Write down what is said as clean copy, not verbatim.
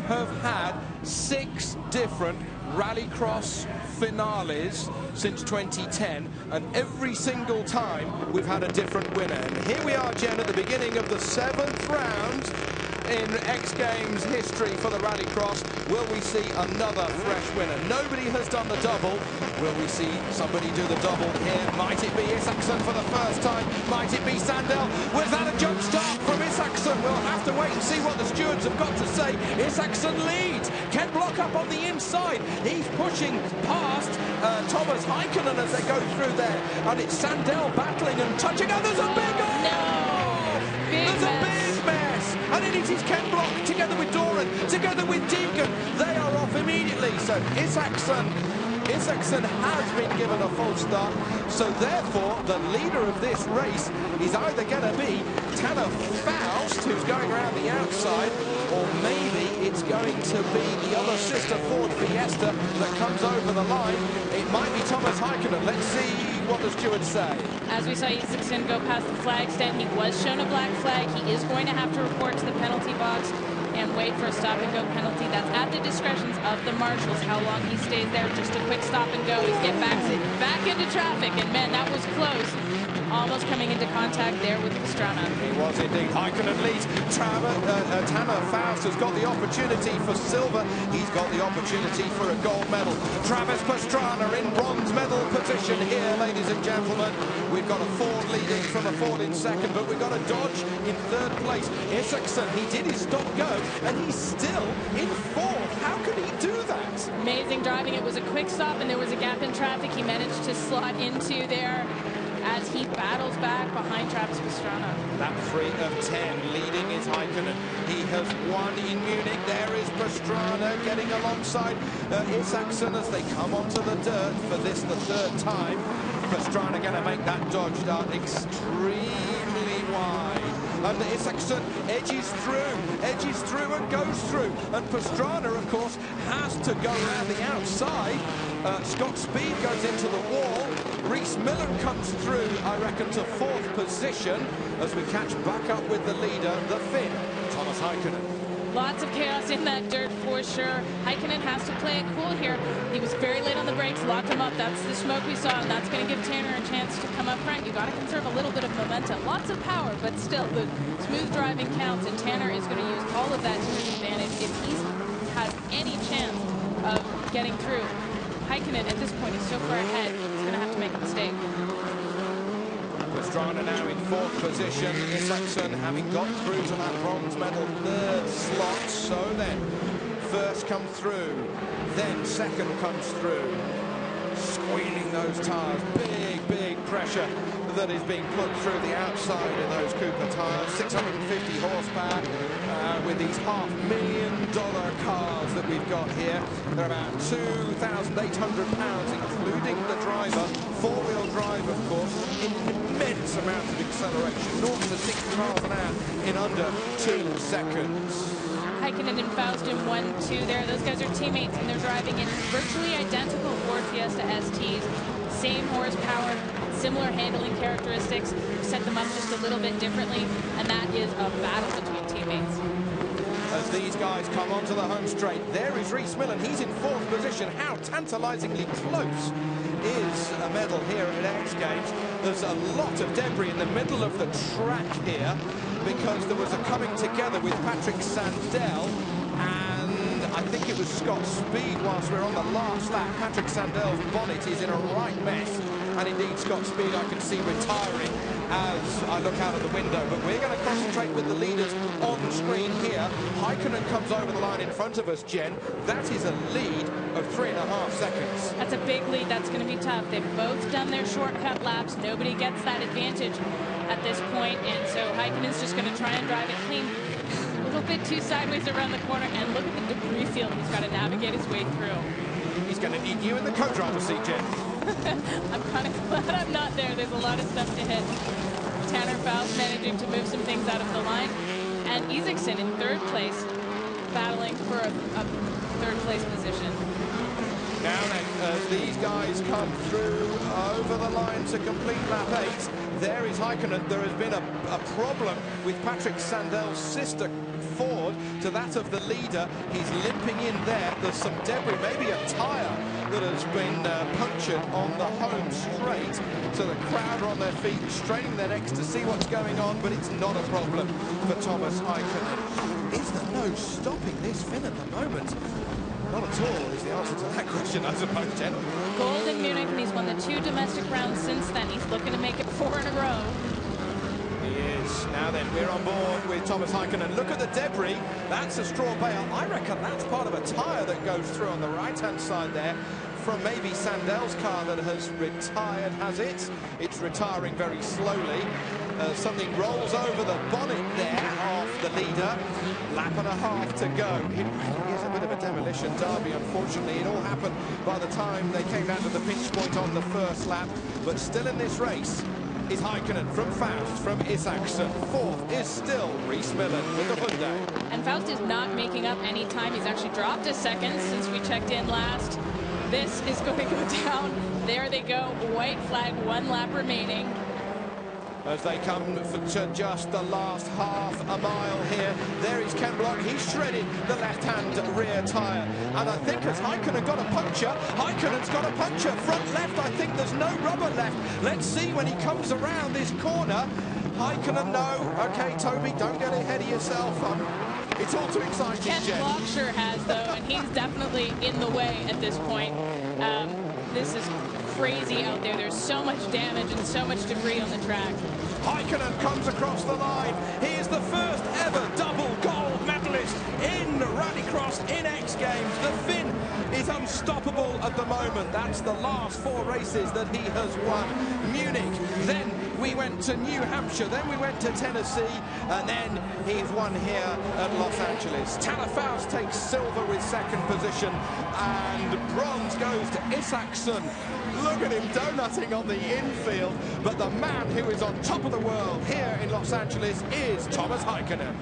have had 6 different Rallycross finales since 2010, and every single time we've had a different winner. And here we are, Jen, at the beginning of the 7th round in X Games history for the Rallycross. Will we see another fresh winner? Nobody has done the double. Will we see somebody do the double here? Might it be Isaacson for the first time? Might it be Sandell? Was that a jump start from Isaacson? We'll have to wait and see what the stewards have got to say. Isaacson leads. Ken Block up on the inside. He's pushing past Thomas Heikkinen as they go through there. And it's Sandell battling and touching. Oh, there's a big... There's a big mess. And it is Ken Block together with Doran, together with Deegan. They are off immediately. So Isaacson has been given a false start. So therefore, the leader of this race is either going to be Tanner Faust, who's going around the outside, or maybe it's going to be the other sister Ford Fiesta that comes over the line. It might be Thomas Heikkinen. Let's see what the stewards say. As we saw Isaacson go past the flag stand, he was shown a black flag. He is going to have to report to the penalty box and wait for a stop-and-go penalty. That's at the discretion of the marshals, how long he stays there. Just a quick stop-and-go. He's getting back into traffic, and man, that was close. Almost coming into contact there with Pastrana. He was indeed. Heikkinen leads. Tanner Faust has got the opportunity for silver. He's got the opportunity for a gold medal. Travis Pastrana in bronze medal position here, ladies and gentlemen. We've got a Ford leading from a Ford in second, but we've got a Dodge in 3rd place. Isaacson, he did his stop-go, and he's still in 4th. How could he do that? Amazing driving. It was a quick stop, and there was a gap in traffic. He managed to slot into there as he battles back behind Travis Pastrana. That 3 of 10 leading is Heikkinen. He has won in Munich. There is Pastrana getting alongside Isaacson as they come onto the dirt for this, the 3rd time. Pastrana going to make that Dodge start extremely wide. And Isaacson edges through and goes through. And Pastrana, of course, has to go around the outside. Scott Speed goes into the wall. Reese Millen comes through, I reckon, to 4th position as we catch back up with the leader, the Finn, Thomas Heikkinen. Lots of chaos in that dirt for sure. Heikkinen has to play it cool here. He was very late on the brakes, locked him up. That's the smoke we saw, and that's going to give Tanner a chance to come up front. You got to conserve a little bit of momentum. Lots of power, but still, the smooth driving counts, and Tanner is going to use all of that to his advantage if he has any chance of getting through. Heikkinen at this point is so far ahead, he's going to have to make a mistake. Pastrana now in 4th position. Isaacson having got through to that bronze medal 3rd slot. So then, first comes through, then second comes through. Squealing those tyres. Big pressure that is being put through the outside of those Cooper tyres. 650 horsepower with these $500,000 cars that we've got here. They're about 2,800 pounds, including the driver. 4-wheel drive, of course. Immense amounts of acceleration. 0 to 60 miles an hour in under 2 seconds. Heikkinen and Faust in 1-2 there. Those guys are teammates, and they're driving in virtually identical Ford Fiesta STs. Same horsepower, similar handling characteristics. Set them up just a little bit differently, and that is a battle between teammates. As these guys come onto the home straight, there is Reese Millen. He's in 4th position. How tantalizingly close is a medal here at X Games. There's a lot of debris in the middle of the track here because there was a coming together with Patrick Sandell, and I think it was Scott Speed whilst we're on the last lap. Patrick Sandell's bonnet is in a right mess, and indeed Scott Speed I can see retiring as I look out of the window. But we're going to concentrate with the leaders on the screen here. Heikkinen comes over the line in front of us, Jen. That is a lead of 3.5 seconds. That's a big lead. That's going to be tough. They've both done their shortcut laps. Nobody gets that advantage at this point, and so Heikkinen's just going to try and drive it clean. A little bit too sideways around the corner, and look at the debris field he's got to navigate his way through. He's going to need you in the co-driver's seat, Jen. I'm kind of glad I'm not there. There's a lot of stuff to hit. Tanner Faust managing to move some things out of the line, and Isaacson in 3rd place, battling for a 3rd place position. Now then, as these guys come through over the line to complete lap 8, there is Häkkinen. There has been a problem with Patrick Sandel's sister Ford to that of the leader. He's limping in there. There's some debris, maybe a tyre that has been punctured on the home straight. So the crowd are on their feet, straining their necks to see what's going on, but it's not a problem for Thomas Häkkinen. Is there no stopping this Finn at the moment? Not at all is the answer to that question, I suppose, Jen. Gold in Munich, and he's won the 2 domestic rounds since then. He's looking to make it 4 in a row. He is. Now then, we're on board with Thomas Häkkinen. Look at the debris. That's a straw bale. I reckon that's part of a tyre that goes through on the right-hand side there from maybe Sandel's car that has retired, has it? It's retiring very slowly. Something rolls over the bonnet there of the leader. Lap and a half to go. It really is a bit of a demolition derby, unfortunately. It all happened by the time they came down to the pinch point on the first lap. But still in this race is Häkkinen from Faust, from Isaksson. Fourth is still Reese Millen with the Hyundai. And Faust is not making up any time. He's actually dropped a second since we checked in last. This is going to go down. There they go. White flag, 1 lap remaining. As they come for just the last half a mile here. There is Ken Block. He's shredded the left-hand rear tyre. And I think as Häkkinen got a puncture, Häkkinen's got a puncture. Front left, I think there's no rubber left. Let's see when he comes around this corner. Häkkinen, no. Okay, Toby, don't get ahead of yourself. It's all too exciting, Ken Jen. Block sure has, though, and he's definitely in the way at this point. This is crazy out there. There's so much damage and so much debris on the track. Häkkinen comes across the line. He is the first ever double gold medalist in Rallycross in X Games. The Finn is unstoppable at the moment. That's the last 4 races that he has won. Munich, then we went to New Hampshire, then we went to Tennessee, and then he's won here at Los Angeles. Tanner Faust takes silver with 2nd position, and bronze goes to Isaksson. Look at him donutting on the infield, but the man who is on top of the world here in Los Angeles is Thomas Häkkinen.